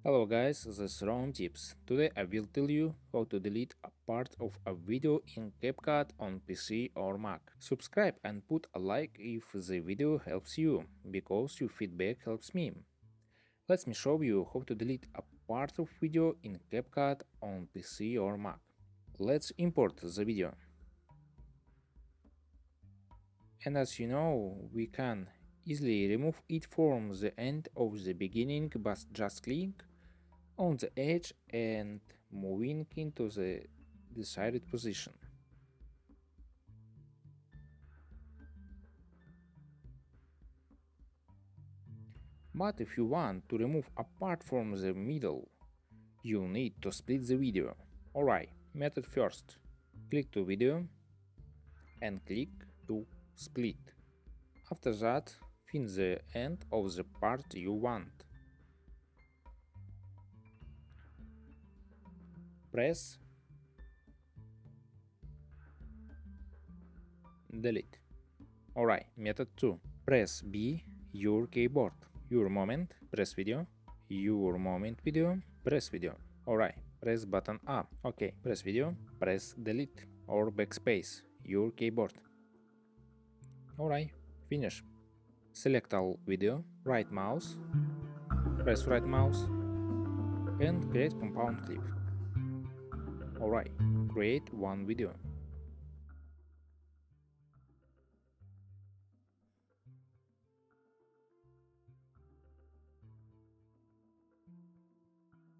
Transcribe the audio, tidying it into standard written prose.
Hello guys, this is Ron Tips. Today I will tell you how to delete a part of a video in CapCut on PC or Mac. Subscribe and put a like if the video helps you, because your feedback helps me. Let me show you how to delete a part of video in CapCut on PC or Mac. Let's import the video. And as you know, we can easily remove it from the end of the beginning, but just click on the edge and moving into the desired position. But if you want to remove a part from the middle, you need to split the video. Alright, method first. Click to video and click to split. After that, find the end of the part you want. Press delete. Alright, method 2. Press B your keyboard. Your moment, press video. Your moment video, press video. Alright, press button A. Okay, press video, press delete or backspace, your keyboard. Alright, finish. Select all video, right mouse, press right mouse, and create compound clip. Alright, create one video.